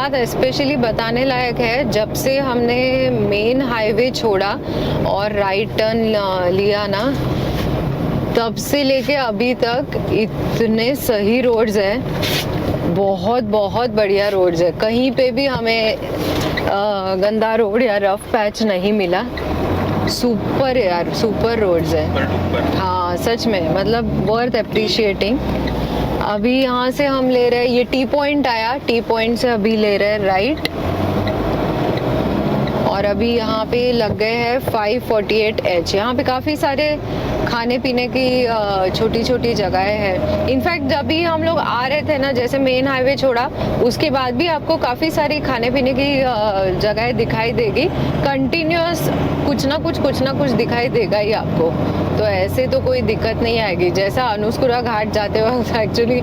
बात स्पेशली बताने लायक है, जब से हमने मेन हाईवे छोड़ा और राइट टर्न लिया ना, तब से लेके अभी तक इतने सही रोड्स हैं, बहुत बहुत बढ़िया रोड्स है। कहीं पे भी हमें गंदा रोड या रफ पैच नहीं मिला। सुपर यार, सुपर रोड्स है। हाँ सच में, मतलब वर्थ अप्रिशिएटिंग। अभी यहाँ से हम ले रहे हैं, ये टी पॉइंट आया, टी पॉइंट से अभी ले रहे हैं राइट, और अभी यहाँ पे लग गए हैं 548H। यहाँ पे काफ़ी सारे खाने पीने की छोटी छोटी जगहें हैं। इनफैक्ट जब भी हम लोग आ रहे थे ना, जैसे मेन हाईवे छोड़ा उसके बाद भी आपको काफ़ी सारी खाने पीने की जगहें दिखाई देगी। कंटिन्यूस कुछ ना कुछ दिखाई देगा ही आपको, तो ऐसे तो कोई दिक्कत नहीं आएगी। जैसा अनुस्कुरा घाट जाते वक्त एक्चुअली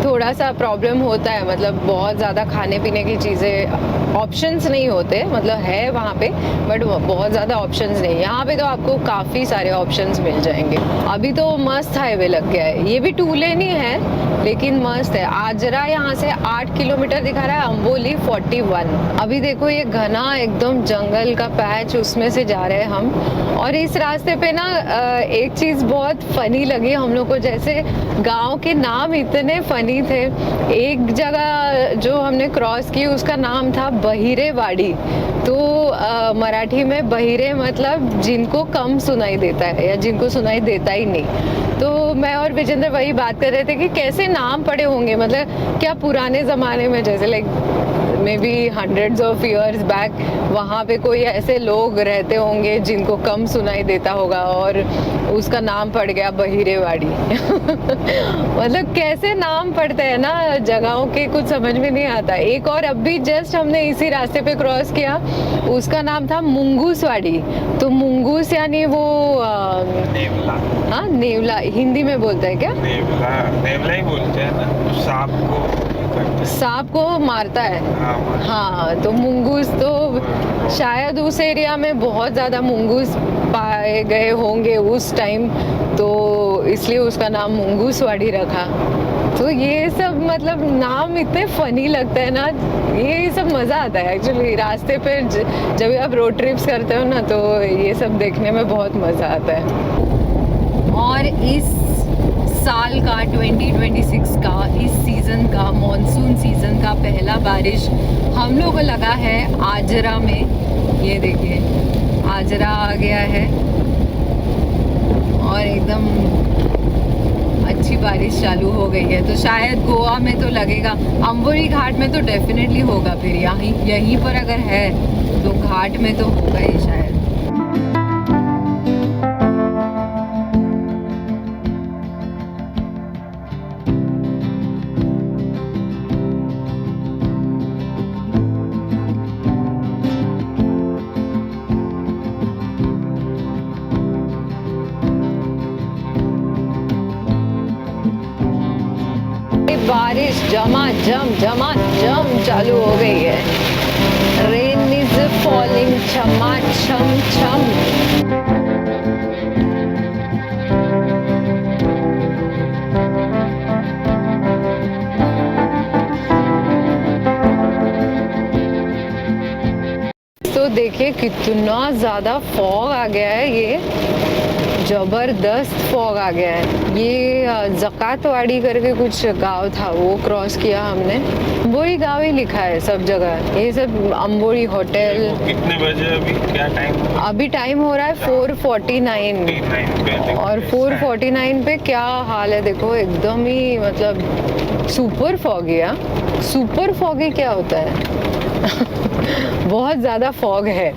थोड़ा सा प्रॉब्लम होता है, मतलब बहुत ज़्यादा खाने पीने की चीज़ें ऑप्शंस नहीं होते, मतलब है वहाँ पे बट बहुत ज़्यादा ऑप्शंस नहीं। यहाँ पे तो आपको काफ़ी सारे ऑप्शंस मिल जाएंगे। अभी तो मस्त हाईवे लग गया है, ये भी 2 लेन ही है लेकिन मस्त है। आजरा यहाँ से 8 किलोमीटर दिखा रहा है, अम्बोली 41। अभी देखो ये घना एकदम जंगल का पैच, उसमें से जा रहे हैं हम। और इस रास्ते पे ना एक चीज़ बहुत फनी लगी हम लोग को, जैसे गांव के नाम इतने फनी थे। एक जगह जो हमने क्रॉस की उसका नाम था बहिरेवाड़ी, तो मराठी में बहिरे मतलब जिनको कम सुनाई देता है या जिनको सुनाई देता ही नहीं। तो मैं और विजेंद्र वही बात कर रहे थे कि कैसे नाम पड़े होंगे, मतलब क्या पुराने ज़माने में जैसे like may be hundreds of years back वहाँ पे कोई ऐसे लोग रहते होंगे जिनको कम सुनाई देता होगा और उसका नाम पड़ गया बहिरेवाड़ी। मतलब कैसे नाम पड़ते हैं ना जगहों के, कुछ समझ में नहीं आता। एक और अब भी जस्ट हमने इसी रास्ते पे क्रॉस किया, उसका नाम था मुंगूसवाड़ी। तो मुंगूस यानी वो नेवला। हाँ नेवला हिंदी में बोलते हैं क्या? नेवला ही बोलते हैं ना, सांप को मारता है। हाँ तो मुंगूस, तो शायद उस एरिया में बहुत ज़्यादा मुंगूस पाए गए होंगे उस टाइम, तो इसलिए उसका नाम मुंगूसवाड़ी रखा। तो ये सब मतलब नाम इतने फनी लगता है ना, ये सब मज़ा आता है एक्चुअली। रास्ते पे जब आप रोड ट्रिप्स करते हो ना, तो ये सब देखने में बहुत मज़ा आता है। और इस साल का 2026 का इस सीज़न का मॉनसून सीज़न का पहला बारिश हम लोग को लगा है आजरा में। ये देखिए आजरा आ गया है और एकदम अच्छी बारिश चालू हो गई है। तो शायद गोवा में तो लगेगा, अम्बोली घाट में तो डेफिनेटली होगा। फिर यहीं पर अगर है तो घाट में तो होगा ही शायद। बारिश झमाझम चालू हो गई है। रेन इज फॉलिंग छम। तो देखिए कितना ज़्यादा फॉग आ गया है, ये ज़बरदस्त फॉग आ गया है। ये जकातवाड़ी करके कुछ गांव था, वो क्रॉस किया हमने। अम्बोली गांव ही लिखा है सब जगह, ये सब अम्बोली होटल। कितने बजे अभी, क्या टाइम? अभी टाइम हो रहा है 4:49 और 4:49 पे क्या हाल है देखो, एकदम ही मतलब सुपर फॉगी है। सुपर फॉगी क्या होता है? बहुत ज़्यादा फॉग है।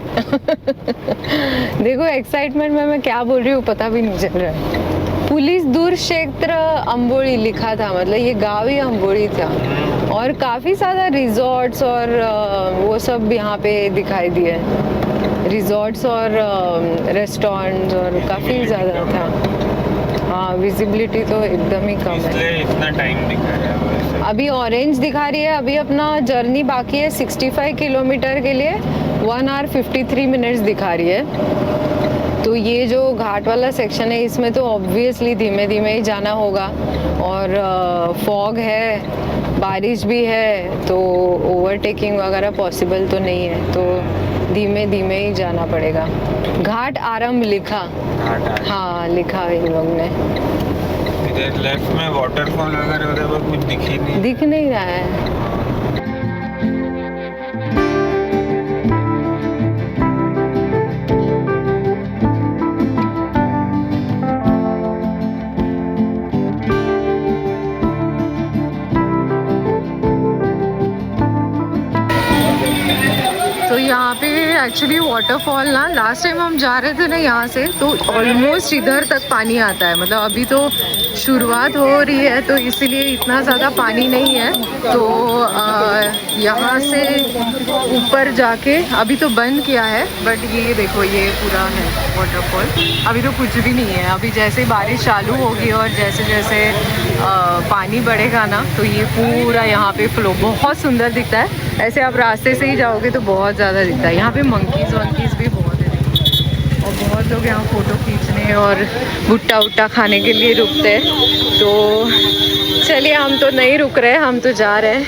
देखो एक्साइटमेंट में मैं क्या बोल रही हूँ पता भी नहीं चल रहा है। पुलिस दूर क्षेत्र अम्बोली लिखा था, मतलब ये गाँव ही अम्बोली था। और काफ़ी ज़्यादा रिजॉर्ट्स और वो सब यहाँ पे दिखाई दिए, रिजॉर्ट्स और रेस्टोरेंट्स और काफ़ी ज़्यादा था। हाँ विजिबिलिटी तो एकदम ही कम है, इतना टाइम दिखा रहा है। अभी ऑरेंज दिखा रही है। अभी अपना जर्नी बाकी है 65 किलोमीटर के लिए 1 hour 53 minutes दिखा रही है। तो ये जो घाट वाला सेक्शन है इसमें तो ऑब्वियसली धीमे धीमे ही जाना होगा और फॉग है बारिश भी है तो ओवरटेकिंग वगैरह पॉसिबल तो नहीं है, तो धीमे धीमे ही जाना पड़ेगा। घाट आरंभ लिखा, हाँ लिखा है इन लोग ने। इधर लेफ्ट में वाटरफॉल वगैरह उधर पर कुछ दिख नहीं रहा है। तो यहाँ पे एक्चुअली वाटरफॉल ना, लास्ट टाइम हम जा रहे थे ना यहाँ से, तो ऑलमोस्ट इधर तक पानी आता है। मतलब अभी तो शुरुआत हो रही है तो इसीलिए इतना ज़्यादा पानी नहीं है। तो यहाँ से ऊपर जाके अभी तो बंद किया है, बट ये देखो ये पूरा है वाटरफॉल। अभी तो कुछ भी नहीं है। अभी जैसे बारिश चालू होगी और जैसे जैसे पानी बढ़ेगा ना, तो ये पूरा यहाँ पे फ्लो बहुत सुंदर दिखता है। ऐसे आप रास्ते से ही जाओगे तो बहुत ज़्यादा दिखता है। यहाँ पे मंकीज़ वंकीज़ भी बहुत है और बहुत लोग यहाँ फ़ोटो खींचने और भुट्टा वुट्टा खाने के लिए रुकते हैं। तो चलिए, हम तो नहीं रुक रहे, हम तो जा रहे हैं।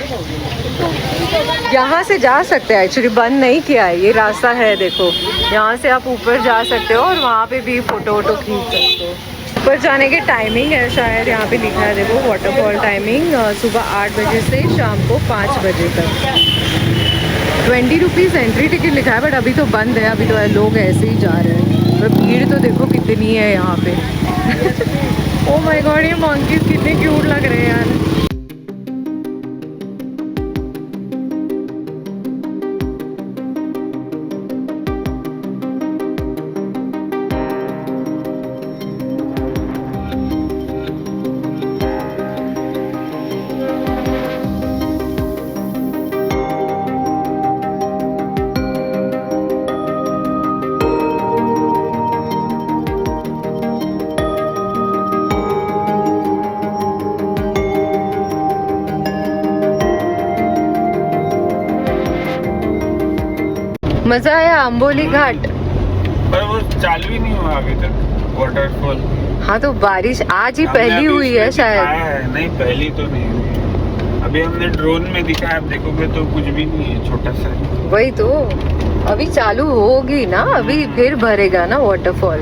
यहाँ से जा सकते हैं, एक्चुअली बंद नहीं किया है, ये रास्ता है देखो। यहाँ से आप ऊपर जा सकते हो और वहाँ पे भी फ़ोटो वोटो खींच सकते हो। ऊपर जाने की टाइमिंग है शायद यहाँ पे लिखा है देखो, वाटरफॉल टाइमिंग सुबह 8 बजे से शाम को 5 बजे तक। 20 रुपीज़ एंट्री टिकट लिखा है, बट अभी तो बंद है। अभी तो लोग ऐसे ही जा रहे हैं। तो भीड़ तो देखो कितनी है यहाँ पे। ओह माय गॉड, ये मंकीज़ कितने क्यूट लग रहे हैं यार। मजा आया अम्बोली घाट, पर वो चालू ही नहीं हुआ अभी तक वाटरफॉल। हाँ तो बारिश आज ही पहली हुई है शायद। नहीं, पहली तो नहीं हुई। अभी हमने ड्रोन में दिखाया, आप देखोगे तो कुछ भी नहीं है, छोटा सा। वही तो, अभी चालू होगी ना, अभी फिर भरेगा ना वाटरफॉल।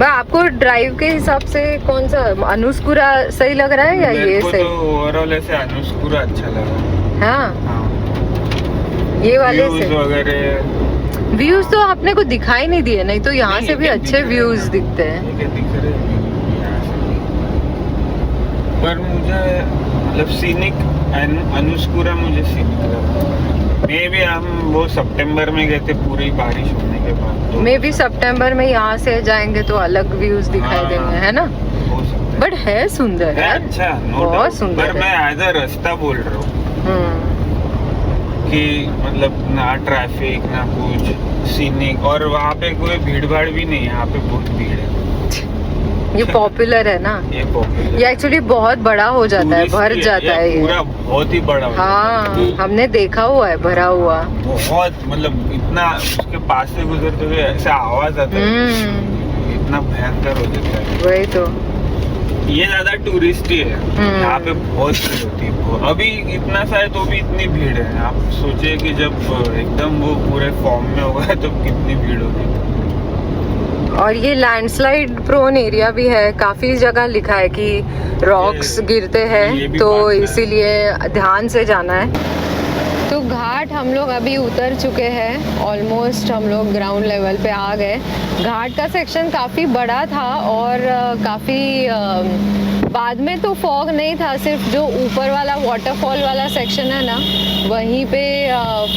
आपको ड्राइव के हिसाब से कौन सा अनुस्कुरा सही लग रहा है या ये सही? तो ओवरऑल ऐसे अनुस्कुरा अच्छा लगा। हाँ, ये वाले से वगैरह व्यूज तो आपने को दिखाई नहीं दिए, नहीं तो यहाँ से भी अच्छे व्यूज दिखते हैं। पर मुझे मतलब सीनिक अनुस्कुरा मुझे सीनिक लगा। मे भी हम वो सितंबर में गए थे पूरी बारिश होने के बाद, तो मे भी सितंबर में यहाँ से जाएंगे तो अलग व्यूज दिखाई देंगे, है ना? बट है सुंदर है, अच्छा, बहुत सुंदर। पर मैं आधा रास्ता बोल रहा हूँ कि मतलब ना ट्रैफिक ना कुछ, सीनिक, और वहाँ पे कोई भीड़ भाड़ भी नहीं है। यहाँ पे बहुत भीड़ है। ये पॉपुलर है ना, ये पॉपुलर, ये एक्चुअली बहुत बड़ा हो जाता है, भर जाता है ये पूरा, बहुत ही बड़ा। हाँ, हमने देखा हुआ है भरा हुआ बहुत, मतलब इतना उसके पास से गुजरते हुए ऐसा आवाज आता है, इतना भयंकर हो जाता है। वही तो, ये ज्यादा टूरिस्ट ही है, यहाँ पे बहुत भीड़ होती है। अभी इतना सा है तो भी इतनी भीड़ है। आप सोचिए कि जब एकदम वो पूरे फॉर्म में होगा तो कितनी भीड़ होगी। और ये लैंडस्लाइड प्रोन एरिया भी है, काफी जगह लिखा है कि रॉक्स गिरते हैं, तो इसीलिए ध्यान से जाना है। तो घाट हम लोग अभी उतर चुके हैं, ऑलमोस्ट हम लोग ग्राउंड लेवल पे आ गए। घाट का सेक्शन काफ़ी बड़ा था और काफ़ी बाद में तो फॉग नहीं था, सिर्फ जो ऊपर वाला वाटरफॉल वाला सेक्शन है ना, वहीं पे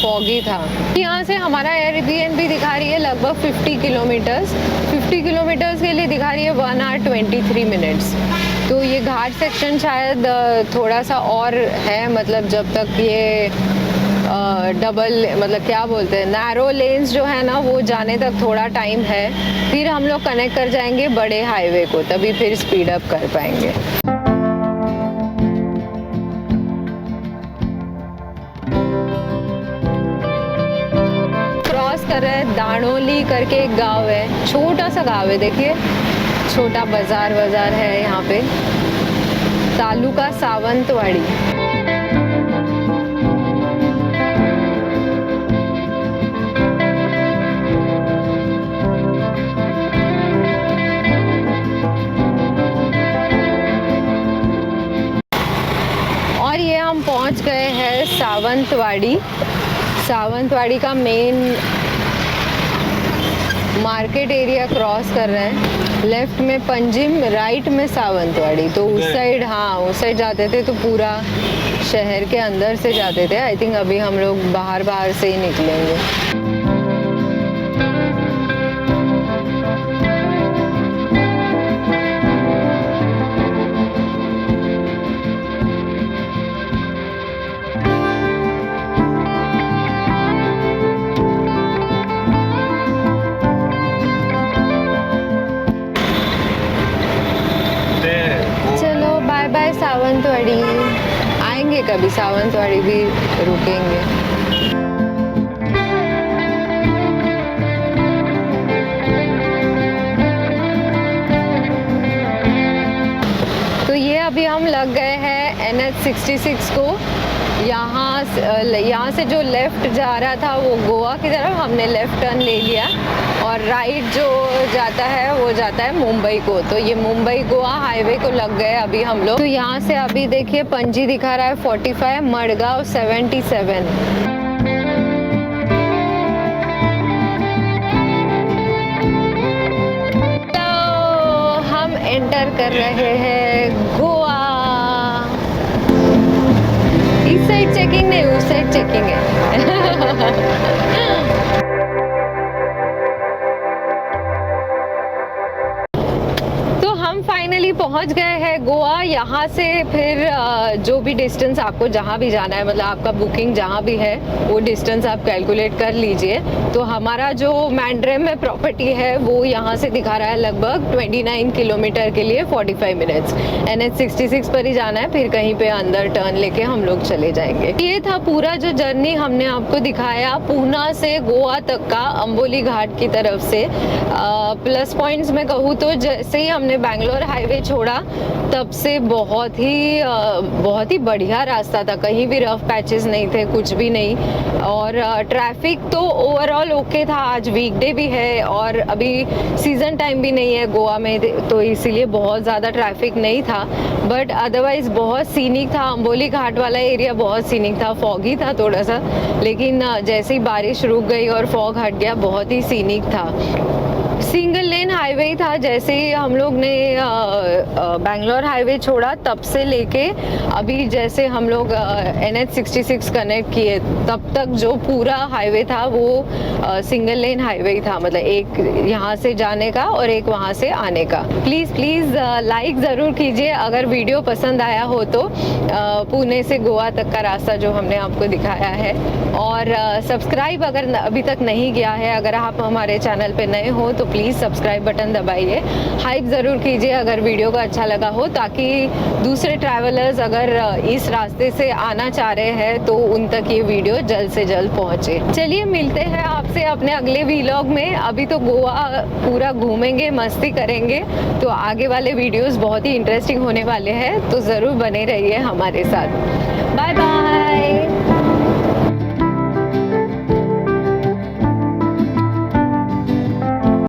फॉगी था। यहाँ से हमारा एयरबीएनबी दिखा रही है लगभग 50 किलोमीटर्स। 50 किलोमीटर्स के लिए दिखा रही है 1 hour 23 minutes। तो ये घाट सेक्शन शायद थोड़ा सा और है, मतलब जब तक ये डबल, मतलब क्या बोलते हैं, नैरो लेन्स जो है ना, वो जाने तक थोड़ा टाइम है। फिर हम लोग कनेक्ट कर जाएंगे बड़े हाईवे को, तभी फिर स्पीड अप कर पाएंगे। क्रॉस कर रहे हैं, दाणोली करके एक गांव है, छोटा सा गांव है, देखिए छोटा बाजार है यहाँ पे, तालुका सावंतवाड़ी। सावंतवाड़ी का मेन मार्केट एरिया क्रॉस कर रहे हैं। लेफ्ट में पंजिम, राइट में सावंतवाड़ी। तो उस साइड, हाँ उस साइड जाते थे तो पूरा शहर के अंदर से जाते थे। आई थिंक अभी हम लोग बाहर से ही निकलेंगे। बाय सावंतवाड़ी, आएंगे कभी सावंतवाड़ी भी रुकेंगे। तो ये अभी हम लग गए हैं NH66 को। यहाँ से जो लेफ़्ट जा रहा था वो गोवा की तरफ, हमने लेफ़्ट टर्न ले लिया और राइट जो जाता है वो जाता है मुंबई को। तो ये मुंबई गोवा हाईवे को लग गए अभी हम लोग। तो यहाँ से अभी देखिए पणजी दिखा रहा है 45, मडगांव 77। तो हम एंटर कर रहे हैं गोवा। इस साइड चेकिंग नहीं, उस साइड चेकिंग है। फाइनली पहुंच गए हैं गोवा। यहाँ से फिर जो भी डिस्टेंस आपको जहाँ भी जाना है, मतलब आपका बुकिंग जहाँ भी है वो डिस्टेंस आप कैलकुलेट कर लीजिए। तो हमारा जो मैंड्रेम में प्रॉपर्टी है वो यहाँ से दिखा रहा है लगभग 29 किलोमीटर के लिए 45 मिनट्स। NH66 पर ही जाना है, फिर कहीं पे अंदर टर्न लेके हम लोग चले जाएंगे। ये था पूरा जो जर्नी हमने आपको दिखाया पूना से गोवा तक का, अंबोली घाट की तरफ से। प्लस पॉइंट्स में कहूँ तो जैसे ही हमने बैंगलोर हाईवे छोड़ा तब से बहुत ही बढ़िया रास्ता था। कहीं भी रफ पैचेस नहीं थे, कुछ भी नहीं। और ट्रैफिक तो ओवरऑल ओके था। आज वीकडे भी है और अभी सीजन टाइम भी नहीं है गोवा में, तो इसीलिए बहुत ज़्यादा ट्रैफिक नहीं था। बट अदरवाइज बहुत सीनिक था। अंबोली घाट वाला एरिया बहुत सीनिक था, फॉगी था थोड़ा सा, लेकिन जैसे ही बारिश रुक गई और फॉग हट गया बहुत ही सीनिक था। सिंगल लेन हाईवे था। जैसे ही हम लोग ने बैंगलोर हाईवे छोड़ा तब से लेके अभी जैसे हम लोग NH66 कनेक्ट किए तब तक जो पूरा हाईवे था वो सिंगल लेन हाईवे ही था। मतलब एक यहाँ से जाने का और एक वहाँ से आने का। प्लीज़ लाइक ज़रूर कीजिए अगर वीडियो पसंद आया हो तो। पुणे से गोवा तक का रास्ता जो हमने आपको दिखाया है। और सब्सक्राइब अगर अभी तक नहीं किया है, अगर आप हमारे चैनल पे नए हो तो प्लीज़ सब्सक्राइब बटन दबाइए। हाइप ज़रूर कीजिए अगर वीडियो को अच्छा लगा हो, ताकि दूसरे ट्रैवलर्स अगर इस रास्ते से आना चाह रहे हैं तो उन तक ये वीडियो जल्द से जल्द पहुँचे। चलिए मिलते हैं आपसे अपने अगले व्लॉग में। अभी तो गोवा पूरा घूमेंगे, मस्ती करेंगे, तो आगे वाले वीडियोस बहुत ही इंटरेस्टिंग होने वाले हैं, तो ज़रूर बने रहिए हमारे साथ। Bye bye.